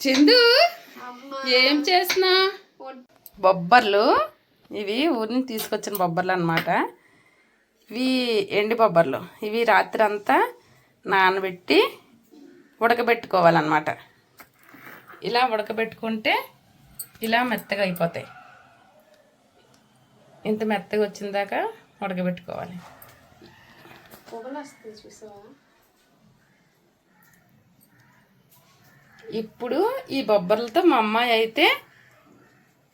చందు ఏం చేస్తున్నా? బొబ్బర్లు ఇవి ఊరిని తీసుకొచ్చిన బొబ్బర్లు అన్నమాట. ఇవి ఎండి బొబ్బర్లు. ఇవి రాత్రి అంతా నానబెట్టి ఉడకబెట్టుకోవాలన్నమాట. ఇలా ఉడకబెట్టుకుంటే ఇలా మెత్తగా అయిపోతాయి. ఇంత మెత్తగా వచ్చిన దాకా ఉడకబెట్టుకోవాలి. ఇప్పుడు ఈ బొబ్బర్లతో మా అమ్మాయి అయితే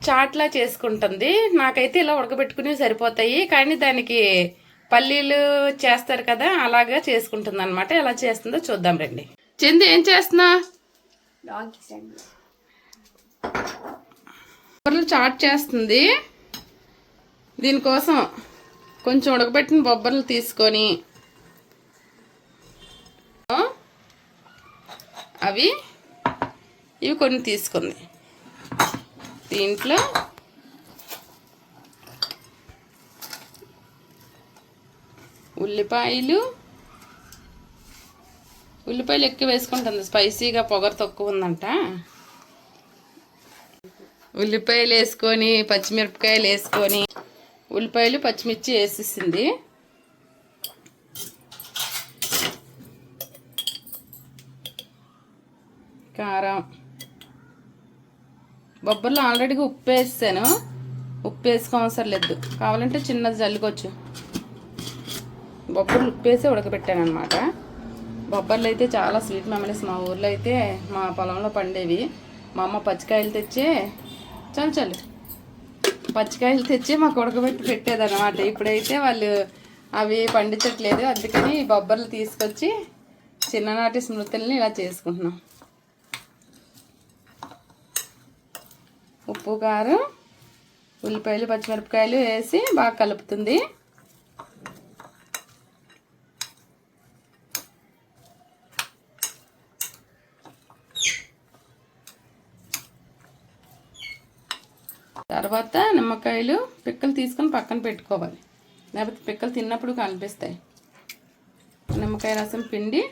చాట్లా చేసుకుంటుంది. నాకైతే ఇలా ఉడకబెట్టుకుని సరిపోతాయి, కానీ దానికి పల్లీలు చేస్తారు కదా, అలాగా చేసుకుంటుంది అనమాట. ఎలా చేస్తుందో చూద్దాం రండి. చందు ఏం చేస్తున్నా? బొబ్బర్లు చాట్ చేస్తుంది. దీనికోసం కొంచెం ఉడకబెట్టిన బొబ్బర్లు తీసుకొని ఇవి కొన్ని తీసుకుంది. దీంట్లో ఉల్లిపాయలు ఎక్కువ వేసుకుంటుంది. స్పైసీగా పొగరు తక్కువ ఉందంట. ఉల్లిపాయలు వేసుకొని పచ్చిమిరపకాయలు వేసుకొని ఉల్లిపాయలు పచ్చిమిర్చి వేసేసింది. కారం, బొబ్బర్లో ఆల్రెడీగా ఉప్పు వేసాను. ఉప్పు వేసుకోవసరం లేదు, కావాలంటే చిన్నది జల్లుకోవచ్చు. బొబ్బర్లు ఉప్పు వేసి ఉడకబెట్టాను అనమాట. బొబ్బర్లు అయితే చాలా స్వీట్ మెమరీస్. మా ఊర్లో అయితే మా పొలంలో పండేవి. మా అమ్మ పచ్చికాయలు తెచ్చే చలు పచ్చికాయలు తెచ్చి మాకు ఉడకబెట్టి పెట్టేదన్నమాట. ఇప్పుడైతే వాళ్ళు అవి పండించట్లేదు, అందుకని బొబ్బర్లు తీసుకొచ్చి చిన్ననాటి స్మృతుల్ని ఇలా చేసుకుంటున్నాం. ఉప్పు, కారం, ఉల్లిపాయలు, పచ్చిమిరపకాయలు వేసి బాగా కలుపుతుంది. తర్వాత నిమ్మకాయలు పిక్కలు తీసుకొని పక్కన పెట్టుకోవాలి, లేకపోతే పిక్కలు తిన్నప్పుడు కనిపిస్తాయి. నిమ్మకాయ రసం పిండి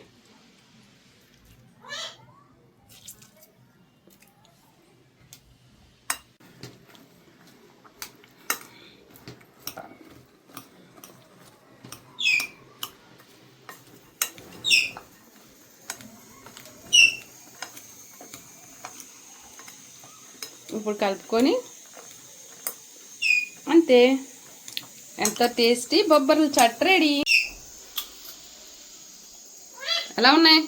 ఇప్పుడు కలుపుకొని అంతే, ఎంత టేస్టీ బొబ్బర్లు చట్ రెడీ. ఎలా ఉన్నాయి?